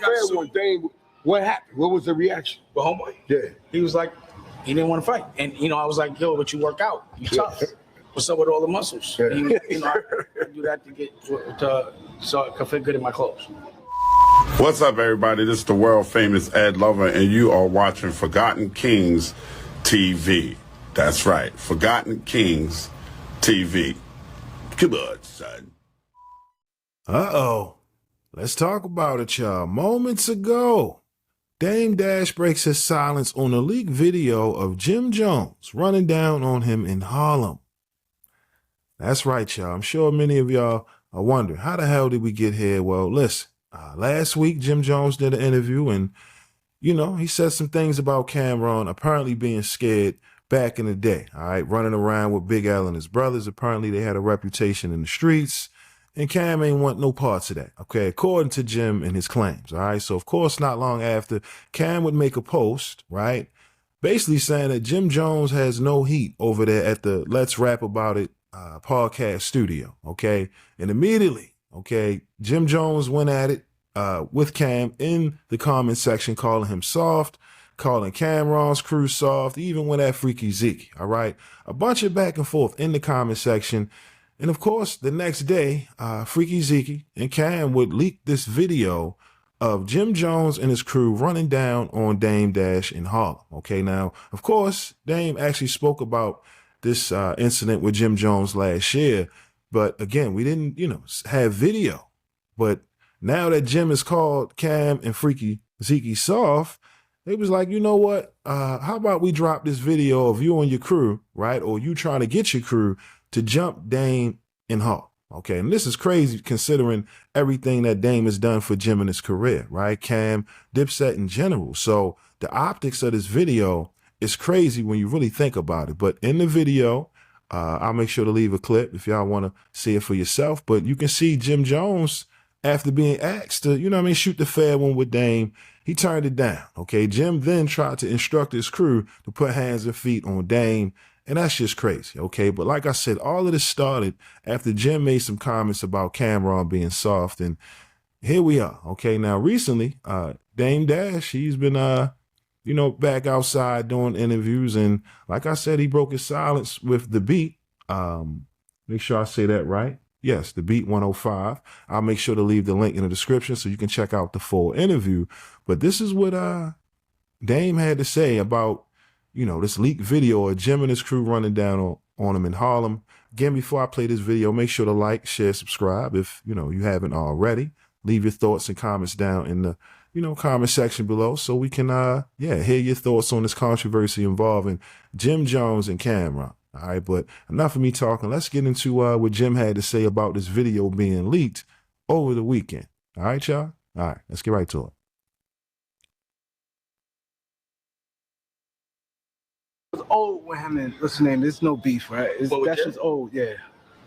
fair one thing. What happened? What was the reaction? Well, homeboy, Yeah. he was like, he didn't want to fight. And, I was like, yo, but you work out. You tough. What's up with all the muscles? Yeah. I do that to get so I can fit good in my clothes. What's up, everybody? This is the world famous Ed Lover, and you are watching Forgotten Kings TV. That's right, Forgotten Kings TV. Come on, son. Uh-oh. Let's talk about it, y'all. Moments ago, Dame Dash breaks his silence on a leaked video of Jim Jones running down on him in Harlem. That's right, y'all. I'm sure many of y'all are wondering, how the hell did we get here? Well, listen, last week, Jim Jones did an interview and, he said some things about Camron apparently being scared back in the day, all right, running around with Big L and his brothers. Apparently, they had a reputation in the streets. And Cam ain't want no parts of that, okay, according to Jim and his claims, all right? So, of course, not long after, Cam would make a post, right, basically saying that Jim Jones has no heat over there at the Let's Rap About It podcast studio, okay? And immediately, okay, Jim Jones went at it with Cam in the comment section, calling him soft, calling Camron's crew soft, even went at Freaky Zeke, all right? A bunch of back and forth in the comment section. And of course, the next day, Freaky Zeke and Cam would leak this video of Jim Jones and his crew running down on Dame Dash in Harlem. Okay, now, of course, Dame actually spoke about this incident with Jim Jones last year. But again, we didn't, have video. But now that Jim has called Cam and Freaky Zeke soft, they was like, you know what? How about we drop this video of you and your crew, right? Or you trying to get your crew to jump Dame in Harlem. Okay, and this is crazy considering everything that Dame has done for Jim in his career, right? Cam, Dipset in general. So the optics of this video is crazy when you really think about it. But in the video, I'll make sure to leave a clip if y'all want to see it for yourself. But you can see Jim Jones, after being asked to, shoot the fair one with Dame, he turned it down. Okay, Jim then tried to instruct his crew to put hands and feet on Dame. And that's just crazy, okay? But like I said, all of this started after Jim made some comments about Camron being soft, and here we are, okay? Now, recently, Dame Dash, he's been, back outside doing interviews, and like I said, he broke his silence with The Beat. Make sure I say that right. Yes, The Beat 105. I'll make sure to leave the link in the description so you can check out the full interview. But this is what Dame had to say about this leaked video of Jim and his crew running down on him in Harlem. Again, before I play this video, make sure to like, share, subscribe if, you haven't already. Leave your thoughts and comments down in the, comment section below so we can, hear your thoughts on this controversy involving Jim Jones and Camron. All right, but enough of me talking. Let's get into what Jim had to say about this video being leaked over the weekend. All right, y'all? All right, let's get right to it. It's old with him and what's his name? There's no beef, right? That's just old, yeah.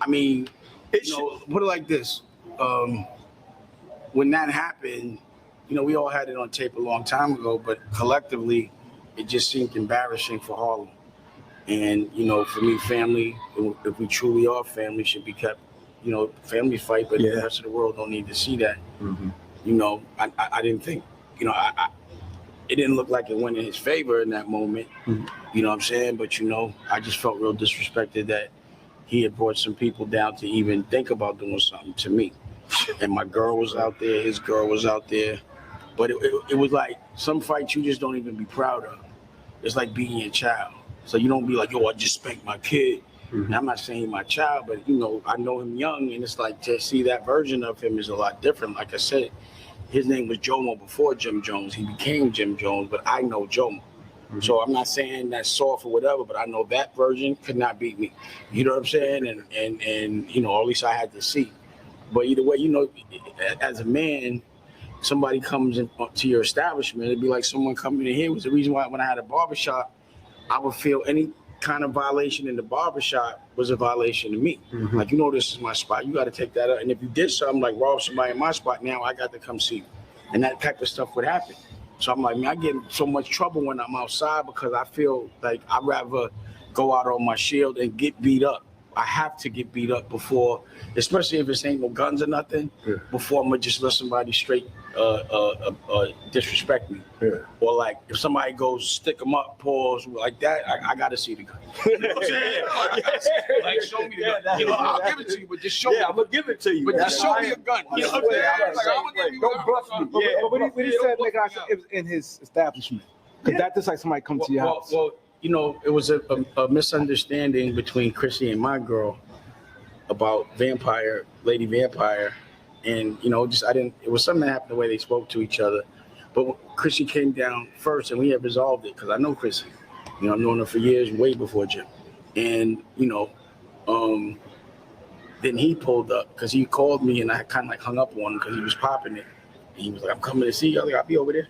I mean, put it like this. When that happened, we all had it on tape a long time ago, but collectively, it just seemed embarrassing for Harlem. And, for me, family, if we truly are family, should be kept, family fight, but the rest of the world don't need to see that. Mm-hmm. I didn't think, it didn't look like it went in his favor in that moment. Mm-hmm. You know what I'm saying? But, I just felt real disrespected that he had brought some people down to even think about doing something to me. And my girl was out there, his girl was out there. But it was like some fights you just don't even be proud of. It's like being your child. So you don't be like, yo, I just spanked my kid. Mm-hmm. And I'm not saying my child, but, I know him young. And it's like to see that version of him is a lot different. Like I said, his name was Jomo before Jim Jones. He became Jim Jones, but I know Jomo. Mm-hmm. So I'm not saying that's soft or whatever, but I know that version could not beat me. You know what I'm saying? And or at least I had to see. But either way, as a man, somebody comes into your establishment, it'd be like someone coming in here. It was the reason why when I had a barbershop, I would feel any kind of violation in the barbershop was a violation to me. Mm-hmm. Like, this is my spot. You got to take that up. And if you did something like rob somebody in my spot, now I got to come see you. And that type of stuff would happen. So I'm like, man, I get in so much trouble when I'm outside because I feel like I'd rather go out on my shield and get beat up. I have to get beat up before, especially if it ain't no guns or nothing, before I'm going to just let somebody straight disrespect me. Yeah. Or like if somebody goes stick them up, pause like that, I gotta see the gun. You know what I'm saying? Like show me the gun. You know, I'll give it to you, but just show me. I'm gonna give it to you. But just show me a gun. You know what I'm saying? Like, I'm gonna give you don't bluff me. Yeah, but what he said, nigga, it was in his establishment. Because that just like somebody come to your house. Well, you know, it was a misunderstanding between Chrissy and my girl about Lady Vampire. And, you know, it was something that happened the way they spoke to each other. But Chrissy came down first and we had resolved it because I know Chrissy. You know, I've known her for years, way before Jim. And, you know, then he pulled up because he called me and I kind of like hung up on him because he was popping it. And he was like, I'm coming to see you. I was like, I'll be over there.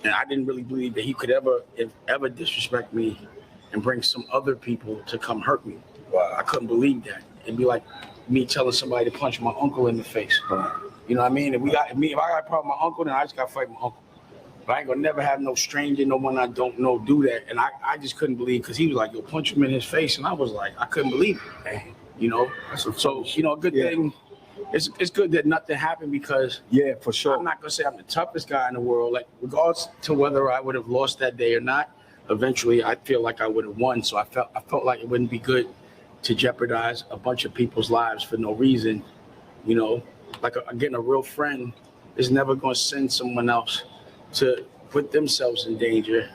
And I didn't really believe that he could ever disrespect me and bring some other people to come hurt me. Wow. I couldn't believe that. It'd be like me telling somebody to punch my uncle in the face. You know what I mean? If I got a problem with my uncle, then I just got to fight my uncle. But I ain't gonna never have no stranger, no one I don't know do that. And I just couldn't believe because he was like, yo, punch him in his face. And I was like, I couldn't believe it. You know? So, you know, a good thing. It's good that nothing happened because for sure. I'm not gonna say I'm the toughest guy in the world. Like regardless to whether I would have lost that day or not, eventually I feel like I would have won. So I felt like it wouldn't be good to jeopardize a bunch of people's lives for no reason. You know, like again, a real friend is never gonna send someone else to put themselves in danger.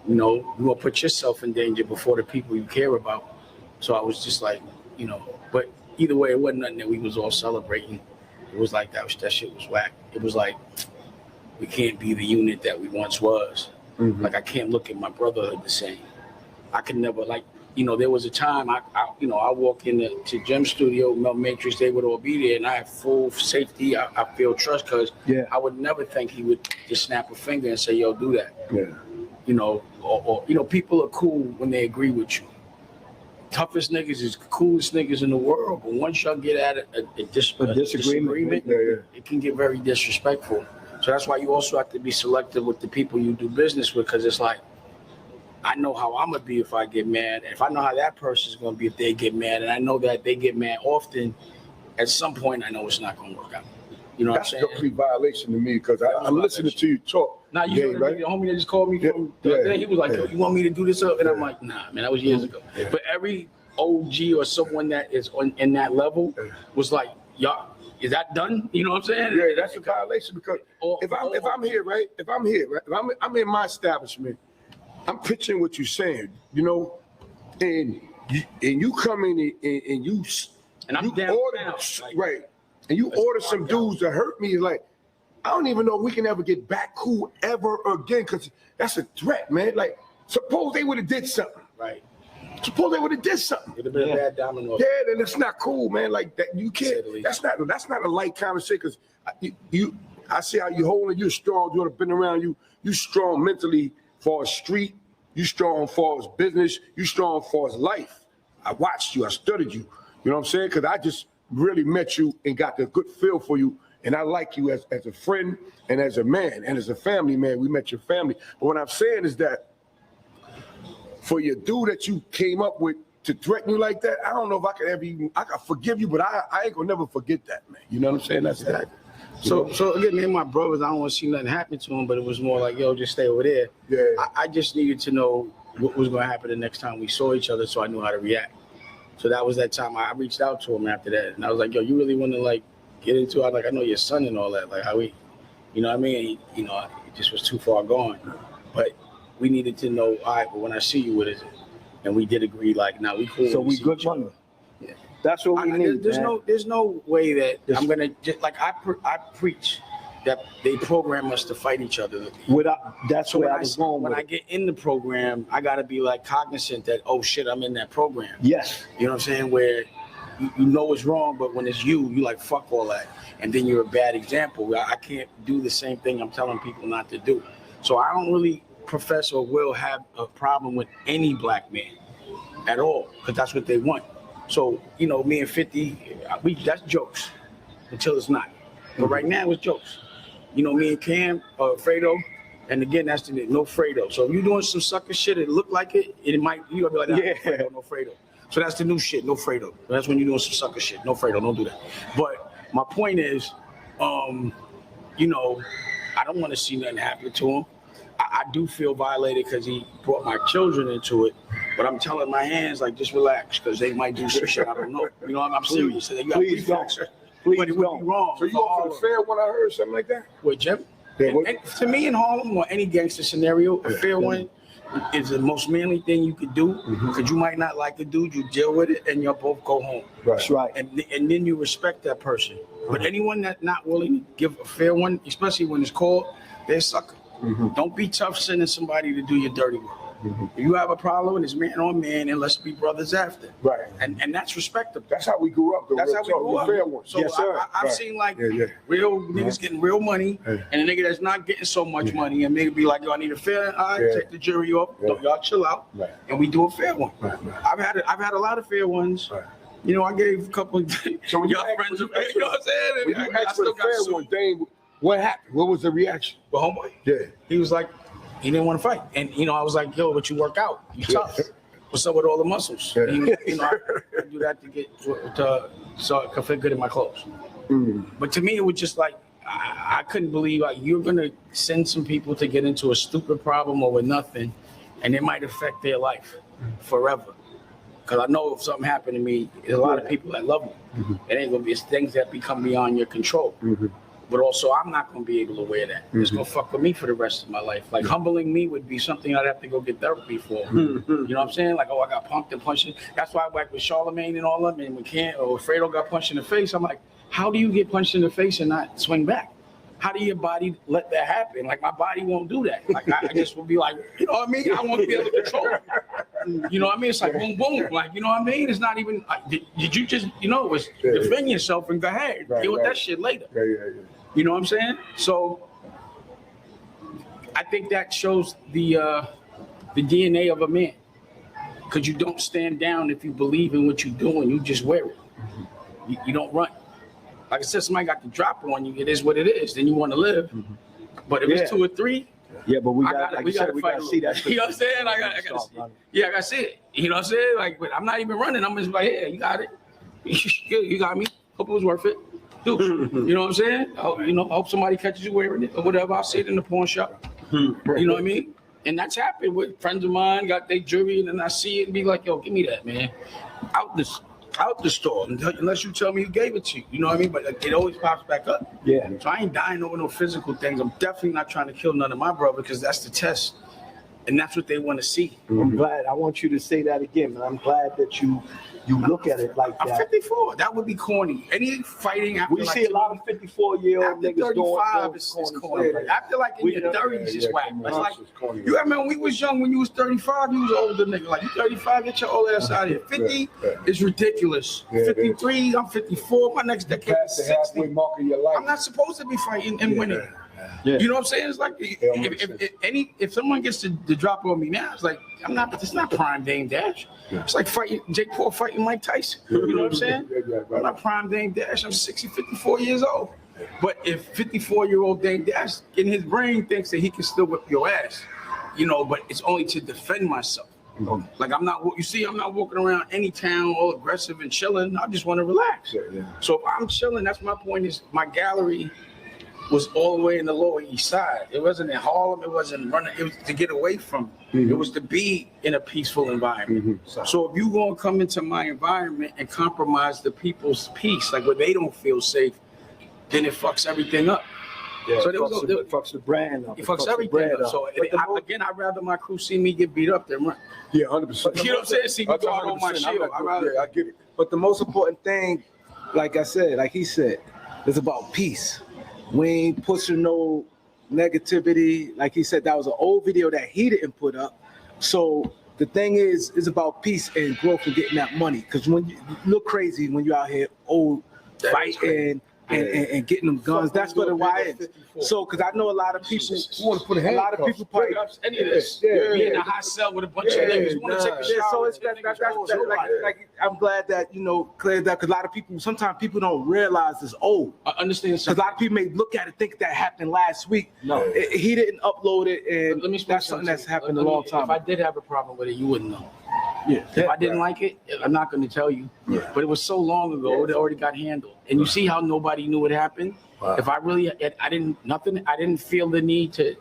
You know, you will put yourself in danger before the people you care about. So I was just like, you know, but either way, it wasn't nothing that we was all celebrating. It was like that shit was whack. It was like, we can't be the unit that we once was. Mm-hmm. Like, I can't look at my brotherhood the same. I could never, like, you know, there was a time I walk into Jim's studio, Mel Matrix, they would all be there, and I have full safety. I feel trust because I would never think he would just snap a finger and say, yo, do that. Yeah. You know, or you know, people are cool when they agree with you. Toughest niggas is the coolest niggas in the world, but once y'all get at a disagreement, it can get very disrespectful. So that's why you also have to be selective with the people you do business with, because it's like, I know how I'm gonna be if I get mad. If I know how that person's gonna be if they get mad, and I know that they get mad often, at some point I know it's not gonna work out. You know what I'm saying? That's a complete violation to me because I'm listening to you talk. Now you know, right? The homie that just called me from the thing, he was like, yo, you want me to do this up? And I'm like, nah, man, that was years ago. Yeah. But every OG or someone that is in that level was like, y'all, is that done? You know what I'm saying? Yeah, that's a violation because if I'm here, right? If I'm in my establishment, I'm pitching what you're saying, you know, and you come in and I'm you order, right? And you order some dudes to hurt me, like, I don't even know if we can ever get back cool ever again, because that's a threat, man. Like, suppose they would have did something. Right. Suppose they would have did something. It'd have been a bad domino. Yeah, then it's not cool, man. Like that, you can't. That's not a light conversation. Because I see how you holding. You're strong. You have been around. You strong mentally for a street. You strong for his business. You strong for his life. I watched you. I studied you. You know what I'm saying? Because I just really met you and got the good feel for you. And I like you as a friend and as a man and as a family man. We met your family. But what I'm saying is that for your dude that you came up with to threaten you like that, I don't know if I could ever I could forgive you, but I ain't gonna never forget that, man. You know what I'm saying? That's that. So again, me and my brothers, I don't want to see nothing happen to them, but it was more like, yo, just stay over there. Yeah. I just needed to know what was gonna happen the next time we saw each other, so I knew how to react. So that was that time I reached out to him after that, and I was like, yo, you really want to like get into it? Like, I know your son and all that, like how we, you know what I mean? You know, it just was too far gone. But we needed to know, all right, but when I see you, what is it? And we did agree, like, now we cool. So we good money. Yeah. That's what we need. There's no way that I'm gonna just like I preach that they program us to fight each other. That's so where I was going. When I get in the program, I gotta be like cognizant that, oh shit, I'm in that program. Yes. You know what I'm saying? Where you know it's wrong, but when it's you like fuck all that, and then you're a bad example. I can't do the same thing I'm telling people not to do. So I don't really profess or will have a problem with any black man at all, because that's what they want. So, you know, me and 50, that's jokes until it's not. But right now it's jokes. You know, me and Cam, Fredo, and again, that's the no Fredo. So if you're doing some sucker shit, it look like it might, you're gonna be like, nah, Fredo, no Fredo. So that's the new shit, no Fredo. That's when you're doing some sucker shit, no Fredo, don't do that. But my point is, you know, I don't want to see nothing happen to him. I do feel violated because he brought my children into it, but I'm telling my hands like just relax because they might do some shit I don't know. You know, I'm serious. So Please don't. Please but it would be wrong. So you offered a fair one? I heard something like that. With Jim? Yeah, and to me in Harlem or any gangster scenario, a fair one is the most manly thing you could do because you might not like the dude, you deal with it, and you'll both go home. That's right. And then you respect that person. But anyone that's not willing to give a fair one, especially when it's called, they're a sucker. Don't be tough sending somebody to do your dirty work. If you have a problem, it's man on man, and let's be brothers after. Right. And that's respectable. That's how we grew up. That's how we grew up. Fair one. So Yes, sir. I've seen like real niggas getting real money, and a nigga that's not getting so much money, and nigga be like, yo, I need a fair. All right, take the jury off. Y'all chill out, and we do a fair one. I've had a lot of fair ones. You know, I gave a couple of so when y'all friends. You know what I'm saying? When you asked for the fair one, Dame, what happened? What was the reaction? Well, homeboy, he was like, he didn't want to fight, and you know, I was like, yo, but you work out, you tough. What's up with all the muscles? You know, I do that to get so I could fit good in my clothes. But to me, it was just like I couldn't believe like you're gonna send some people to get into a stupid problem over nothing, and it might affect their life forever. Because I know if something happened to me, there's a lot of people that love me. It ain't gonna be things that become beyond your control. But also, I'm not going to be able to wear that. It's going to fuck with me for the rest of my life. Like, humbling me would be something I'd have to go get therapy for. You know what I'm saying? Like, oh, I got punked and punched. That's why, like, with Charlemagne and all of them, and McCann or Fredo got punched in the face, I'm like, how do you get punched in the face and not swing back? How do your body let that happen? Like, my body won't do that. Like, I just will be like, you know what I mean? I want to be able to control it. You know what I mean? It's like, boom, boom. Like, you know what I mean? It's not even, did you just, you know, it was defend yourself and go ahead. Deal with that shit later. You know what I'm saying? So I think that shows the DNA of a man. Because you don't stand down if you believe in what you're doing. You just wear it. You don't run. Like I said, somebody got the drop on you. It is what it is. Then you want to live. But if it's 2 or 3, but we gotta see that. You know what I'm saying? I gotta see it. Yeah, I gotta see it. You know what I'm saying? Like, but I'm not even running. I'm just like, yeah, you got it. You got me. Hope it was worth it. You know what I'm saying? You know, hope somebody catches you wearing it or whatever. I'll see it in the pawn shop. You know what I mean? And that's happened with friends of mine, got their jewelry, and then I see it and be like, yo, give me that, man. Out the store, unless you tell me who gave it to you. You know what I mean? But it always pops back up. Yeah. So I ain't dying over no physical things. I'm definitely not trying to kill none of my brother because that's the test. And that's what they want to see. I'm glad. I want you to say that again, man. I'm glad that you look at it like that. I'm 54. That would be corny. Any fighting after we see a lot of 54-year-old niggas 35 is corny. After like in your 30s is whack. It's like you remember when we was young, when you was 35, you was an older nigga. Like you 35, get your old ass out of here. 50 is ridiculous. 53, I'm 54. My next decade is 60. I'm not supposed to be fighting and winning. You know what I'm saying? It's like if someone gets to drop on me now, it's like it's not prime Dame Dash. It's like fighting Jake Paul fighting Mike Tyson. You know what I'm saying? I'm not prime Dame Dash. I'm 54 years old. But if 54-year-old Dame Dash in his brain thinks that he can still whip your ass, you know, but it's only to defend myself. Like I'm not walking around any town all aggressive and chilling. I just want to relax. So if I'm chilling, that's my point. Is my gallery was all the way in the Lower East Side. It wasn't in Harlem. It wasn't running. It was to get away from. It was to be in a peaceful environment. So if you gonna come into my environment and compromise the people's peace, like where they don't feel safe, then it fucks everything up. Yeah, so it fucks the brand up. It fucks everything up. So again, I'd rather my crew see me get beat up than run. Yeah, 100%. You know what I'm saying? See me go out on my shield. I get it. But the most important thing, like I said, like he said, is about peace. We ain't pushing no negativity. Like he said, that was an old video that he didn't put up. So the thing is about peace and growth and getting that money. Because when you look crazy when you're out here old fighting and getting them guns, that's what the why is. So, because I know a lot of people want to put a lot of people probably any of this. Be in a hot cell with a bunch of niggas want to take a shower. So it's like I'm glad that cleared that because a lot of people sometimes people don't realize it's old. I understand because a lot of people may look at it think that happened last week. No, he didn't upload it, and that's something that's happened a long time. If I did have a problem with it, you wouldn't know. If I didn't like it, I'm not going to tell you. But it was so long ago, it already got handled. And you see how nobody knew what happened? If I really, I didn't feel the need to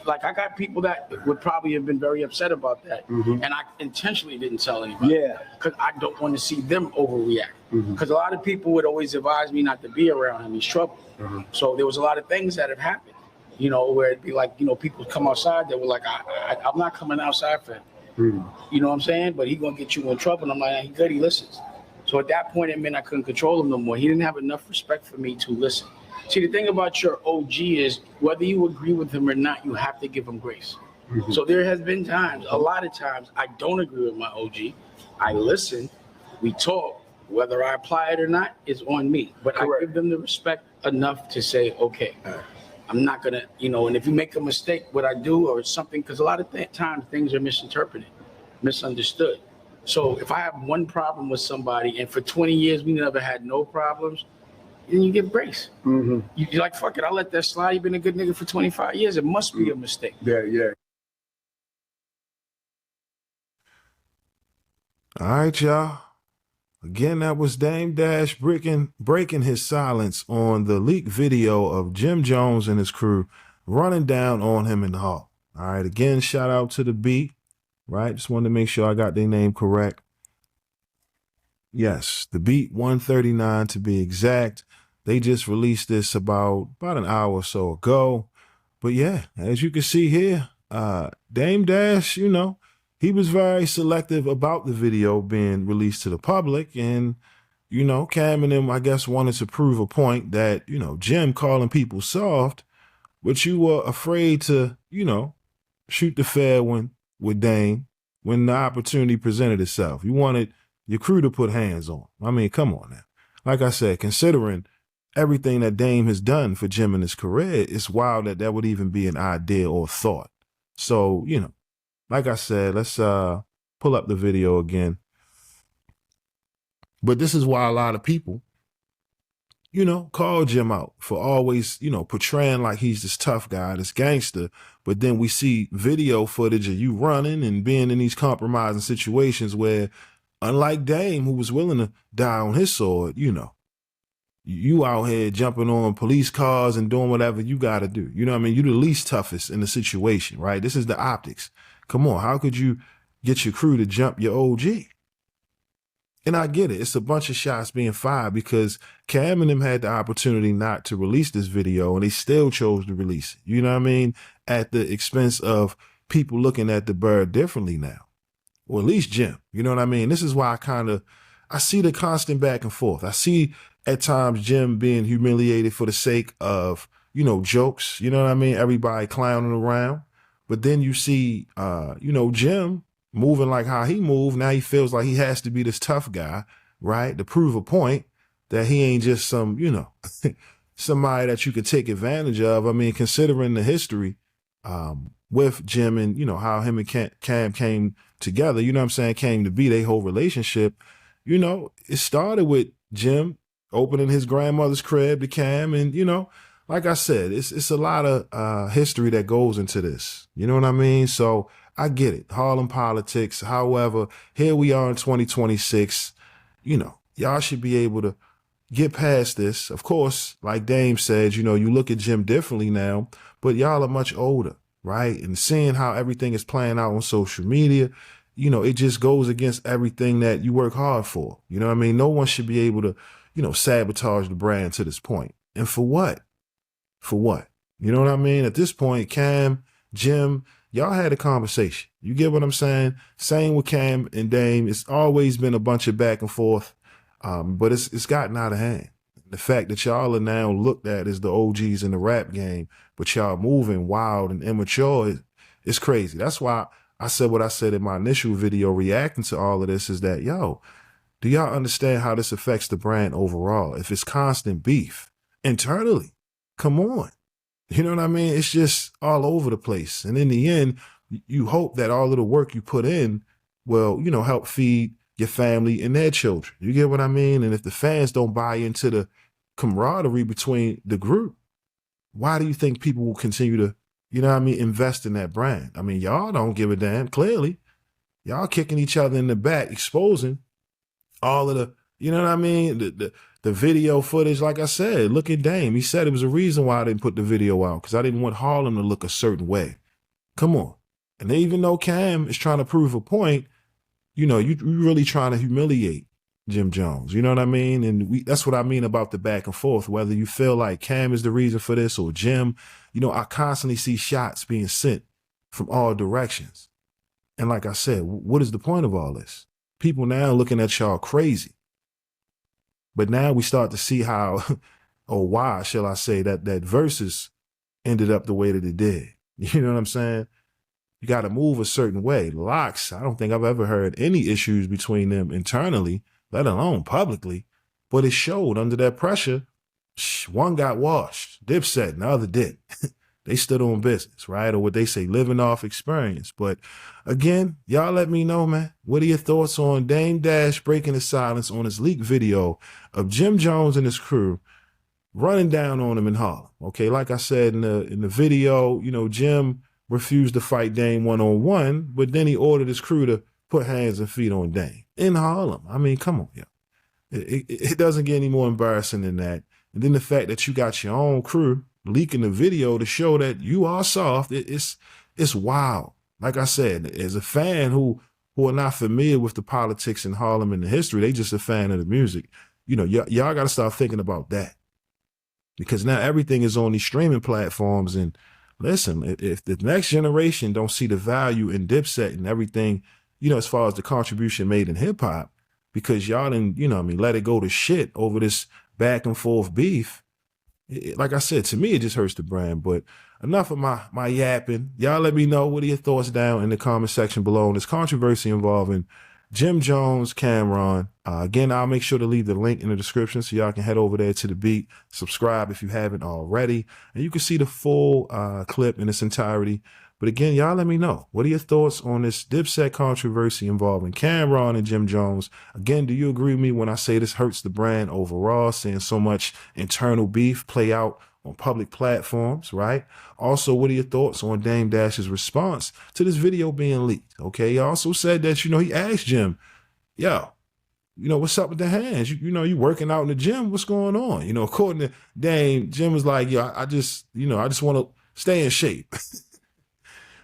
like, I got people that would probably have been very upset about that. And I intentionally didn't tell anybody. Yeah. Because I don't want to see them overreact. Because a lot of people would always advise me not to be around him. He's trouble. So there was a lot of things that have happened, you know, where it'd be like, you know, people come outside, they were like, I'm not coming outside for him. You know what I'm saying? But he gonna get you in trouble. And I'm like, he good, he listens. So at that point, it meant I couldn't control him no more. He didn't have enough respect for me to listen. See, the thing about your OG is whether you agree with him or not, you have to give him grace. So there has been times, a lot of times, I don't agree with my OG. I listen, we talk, whether I apply it or not is on me. But I give them the respect enough to say, okay, I'm not gonna, you know, and if you make a mistake, what I do or something, because a lot of times things are misinterpreted, misunderstood. So if I have one problem with somebody and for 20 years we never had no problems, then you give grace. You're like, fuck it, I'll let that slide. You've been a good nigga for 25 years. It must be a mistake. Yeah. All right, y'all. Again, that was Dame Dash breaking his silence on the leaked video of Jim Jones and his crew running down on him in the hall. All right, again, shout out to the beat. Right, just wanted to make sure I got their name correct. Yes, the Beat 139 to be exact. They just released this about an hour or so ago. But yeah, as you can see here, Dame Dash, you know, he was very selective about the video being released to the public. And, you know, Cam and them, I guess, wanted to prove a point that, you know, Jim calling people soft, but you were afraid to, you know, shoot the fair one with Dame when the opportunity presented itself. You wanted your crew to put hands on. I mean, come on now. Like I said, considering everything that Dame has done for Jim in his career, it's wild that that would even be an idea or thought. So, you know, like I said, let's pull up the video again. But this is why a lot of people, you know, call Jim out for always, you know, portraying like he's this tough guy, this gangster. But then we see video footage of you running and being in these compromising situations where, unlike Dame, who was willing to die on his sword, you know, you out here jumping on police cars and doing whatever you got to do. You know what I mean? You're the least toughest in the situation, right? This is the optics. Come on, how could you get your crew to jump your OG? And I get it. It's a bunch of shots being fired because Cam and them had the opportunity not to release this video and they still chose to release it. You know what I mean? At the expense of people looking at the bird differently now. Or at least Jim. You know what I mean? This is why I see the constant back and forth. I see at times Jim being humiliated for the sake of, you know, jokes. You know what I mean? Everybody clowning around. But then you see, you know, Jim moving like how he moved. Now he feels like he has to be this tough guy, right? To prove a point that he ain't just some, you know, somebody that you could take advantage of. I mean, considering the history with Jim and, you know, how him and Cam came together, you know what I'm saying, came to be their whole relationship. You know, it started with Jim opening his grandmother's crib to Cam. And, you know, like I said, it's a lot of history that goes into this. You know what I mean? So I get it. Harlem politics. However, here we are in 2026. You know, y'all should be able to get past this. Of course, like Dame said, you know, you look at Jim differently now, but y'all are much older, right? And seeing how everything is playing out on social media, you know, it just goes against everything that you work hard for. You know what I mean? No one should be able to, you know, sabotage the brand to this point. And for what? For what? You know what I mean? At this point, Cam, Jim, y'all had a conversation. You get what I'm saying? Same with Cam and Dame. It's always been a bunch of back and forth, but it's gotten out of hand. The fact that y'all are now looked at as the OGs in the rap game, but y'all moving wild and immature, it's crazy. That's why I said what I said in my initial video reacting to all of this is that, yo, do y'all understand how this affects the brand overall? If it's constant beef internally, come on. You know what I mean? It's just all over the place. And in the end, you hope that all of the work you put in will, you know, help feed your family and their children. You get what I mean? And if the fans don't buy into the camaraderie between the group, why do you think people will continue to, you know what I mean, invest in that brand? I mean, y'all don't give a damn. Clearly, y'all kicking each other in the back, exposing all of the You know what I mean? The video footage, like I said, look at Dame. He said it was a reason why I didn't put the video out, because I didn't want Harlem to look a certain way. Come on. And even though Cam is trying to prove a point, you know, you really trying to humiliate Jim Jones. You know what I mean? And that's what I mean about the back and forth, whether you feel like Cam is the reason for this or Jim. You know, I constantly see shots being sent from all directions. And like I said, what is the point of all this? People now looking at y'all crazy. But now we start to see how, or why, shall I say, that versus ended up the way that it did. You know what I'm saying? You got to move a certain way. Locks, I don't think I've ever heard any issues between them internally, let alone publicly. But it showed under that pressure. One got washed, Dipset, and the other did. They stood on business, right? Or what they say, living off experience. But again, y'all let me know, man. What are your thoughts on Dame Dash breaking the silence on his leaked video of Jim Jones and his crew running down on him in Harlem? Okay, like I said in the video, you know, Jim refused to fight Dame one-on-one, but then he ordered his crew to put hands and feet on Dame in Harlem. I mean, come on, yo. It doesn't get any more embarrassing than that. And then the fact that you got your own crew leaking the video to show that you are soft, it's wild. Like I said, as a fan who are not familiar with the politics in Harlem and the history, they just a fan of the music. You know, y'all got to start thinking about that, because now everything is on these streaming platforms. And listen, if the next generation don't see the value in Dipset and everything, you know, as far as the contribution made in hip hop, because y'all didn't, you know, I mean, let it go to shit over this back and forth beef. Like I said, to me, it just hurts the brand. But enough of my yapping. Y'all let me know, what are your thoughts down in the comment section below on this controversy involving Jim Jones, Camron. Again, I'll make sure to leave the link in the description so y'all can head over there to the beat. Subscribe if you haven't already. And you can see the full clip in its entirety. But again, y'all let me know, what are your thoughts on this Dipset controversy involving Camron and Jim Jones? Again, do you agree with me when I say this hurts the brand overall, seeing so much internal beef play out on public platforms, right? Also, what are your thoughts on Dame Dash's response to this video being leaked? Okay, he also said that, you know, he asked Jim, yo, you know, what's up with the hands? You know, you working out in the gym, what's going on? You know, according to Dame, Jim was like, yo, I just want to stay in shape.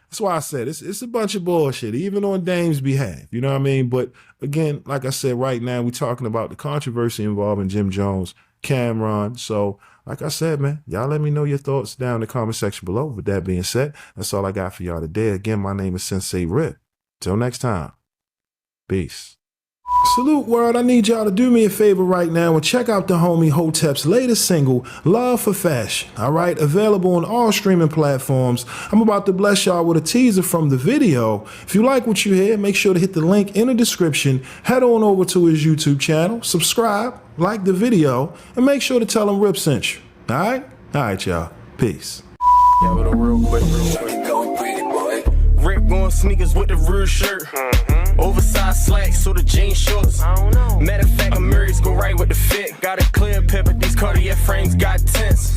That's why I said it's a bunch of bullshit, even on Dame's behalf. You know what I mean? But again, like I said, right now we're talking about the controversy involving Jim Jones, Camron. So like I said, man, y'all let me know your thoughts down in the comment section below. With that being said, that's all I got for y'all today. Again, my name is Sensei Rip. Till next time, peace. Salute world, I need y'all to do me a favor right now and check out the homie Hotep's latest single, Love for Fashion. All right, available on all streaming platforms. I'm about to bless y'all with a teaser from the video. If you like what you hear, make sure to hit the link in the description. Head on over to his YouTube channel, subscribe, like the video, and make sure to tell him Rip sent you. All right? All right, y'all. Peace. Yeah, but real quick. Rip on sneakers with the real shirt. Oversized slacks, so the jean shorts. Matter of fact, I'm Mary's go right with the fit. Got a clear pepper, these Cartier frames got tints.